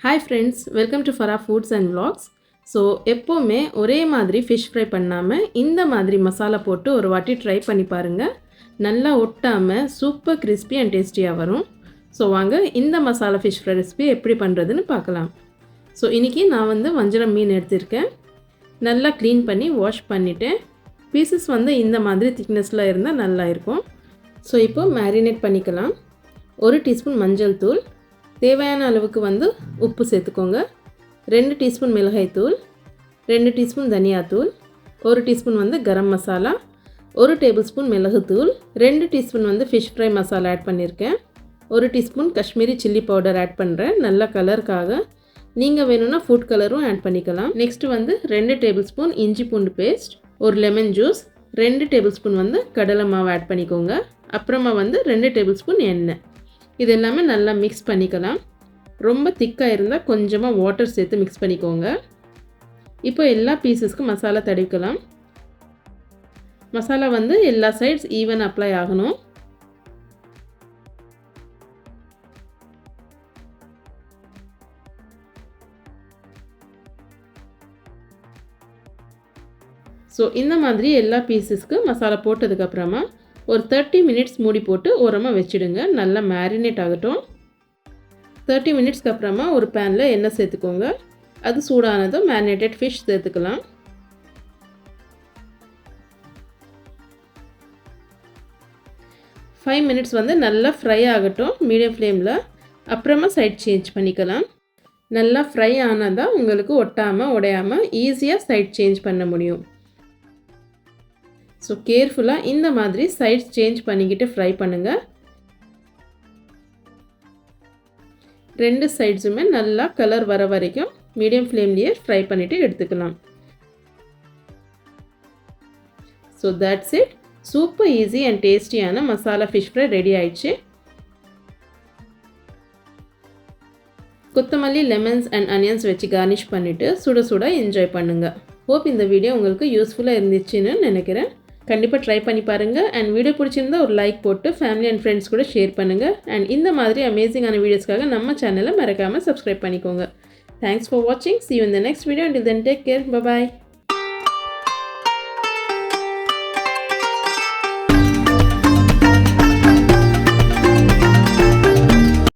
Hi friends, welcome to Farah Foods and Vlogs. So எப்போவுமே ஒரே மாதிரி ஃபிஷ் ஃப்ரை பண்ணாமல் இந்த மாதிரி மசாலா போட்டு ஒரு வாட்டி ட்ரை பண்ணி பாருங்கள். நல்லா ஒட்டாமல் சூப்பர் கிறிஸ்பி அண்ட் டேஸ்டியாக வரும். ஸோ வாங்க இந்த மசாலா ஃபிஷ் ஃப்ரை ரெசிபி எப்படி பண்ணுறதுன்னு பார்க்கலாம். ஸோ இன்றைக்கி நான் வஞ்சரம் மீன் எடுத்திருக்கேன். நல்லா க்ளீன் பண்ணி வாஷ் பண்ணிவிட்டேன். பீசஸ் இந்த மாதிரி திக்னஸில் இருந்தால் நல்லா இருக்கும். ஸோ இப்போ மேரினேட் பண்ணிக்கலாம். 1 டீஸ்பூன் மஞ்சள் தூள், தேவையான அளவுக்கு உப்பு சேர்த்துக்கோங்க. 2 டீஸ்பூன் மிளகாய் தூள், 2 டீஸ்பூன் தனியாத்தூள், 1 teaspoon garam masala, 1 tablespoon மிளகுத்தூள், 2 teaspoon fish fry masala add பண்ணியிருக்கேன். 1 teaspoon Kashmiri chilli powder add பண்ணுறேன், நல்ல கலருக்காக. நீங்கள் வேணும்னா ஃபுட் கலரும் ஆட் பண்ணிக்கலாம். நெக்ஸ்ட்டு 2 டேபிள் ஸ்பூன் இஞ்சி பூண்டு paste, 1 lemon juice, 2 tablespoon கடலை மாவு ஆட் பண்ணிக்கோங்க. அப்புறமா 2 டேபிள் ஸ்பூன் எண்ணெய். இது எல்லாமே நல்லா மிக்ஸ் பண்ணிக்கலாம். ரொம்ப திக்காக இருந்தால் கொஞ்சமாக வாட்டர் சேர்த்து மிக்ஸ் பண்ணிக்கோங்க. இப்போ எல்லா பீசஸ்க்கும் மசாலா தடவிக்கலாம். மசாலா எல்லா சைட்ஸ் ஈவன் அப்ளை ஆகணும். ஸோ இந்த மாதிரி எல்லா பீசஸ்க்கு மசாலா போட்டதுக்கப்புறமா ஒரு 30 மினிட்ஸ் மூடி போட்டு ஓரமாக வச்சுடுங்க. நல்லா மேரினேட் ஆகட்டும். 30 மினிட்ஸ்க்கு அப்புறமா ஒரு பேனில் எண்ணெய் சேர்த்துக்கோங்க. அது சூடானதும் மேரினேட்டட் ஃபிஷ் சேர்த்துக்கலாம். ஃபைவ் மினிட்ஸ் நல்லா ஃப்ரை ஆகட்டும் மீடியம் ஃப்ளேமில். அப்புறமா சைட் சேஞ்ச் பண்ணிக்கலாம். நல்லா ஃப்ரை ஆனால் தான் உங்களுக்கு ஒட்டாமல் உடையாமல் ஈஸியாக சைட் சேஞ்ச் பண்ண முடியும். ஸோ கேர்ஃபுல்லாக இந்த மாதிரி சைட்ஸ் சேஞ்ச் பண்ணிக்கிட்டு ஃப்ரை பண்ணுங்கள். 2 சைட்ஸுமே நல்லா கலர் வர வரைக்கும் மீடியம் ஃப்ளேம்லேயே ஃப்ரை பண்ணிவிட்டு எடுத்துக்கலாம். So that's it. Super easy and டேஸ்டியான மசாலா ஃபிஷ் ஃப்ரை ரெடி ஆயிடுச்சு. கொத்தமல்லி, லெமன்ஸ் அண்ட் அனியன்ஸ் வச்சு கார்னிஷ் பண்ணிவிட்டு சுட சுட என்ஜாய் பண்ணுங்கள். ஹோப் இந்த வீடியோ உங்களுக்கு யூஸ்ஃபுல்லாக இருந்துச்சுன்னு நினைக்கிறேன். கண்டிப்பாக ட்ரை பண்ணி பாருங்கள். அண்ட் வீடியோ பிடிச்சிருந்தா ஒரு லைக் போட்டு ஃபேமிலி அண்ட் ஃப்ரெண்ட்ஸ் கூட ஷேர் பண்ணுங்கள். அண்ட் இந்த மாதிரி அமேசிங்கான வீடியோஸ்க்காக நம்ம சேனலை மறக்காமல் சப்ஸ்கிரைப் பண்ணிக்கோங்க. தேங்க்ஸ் ஃபார் வாட்சிங். See you in the next video. Until then, take care. Bye bye.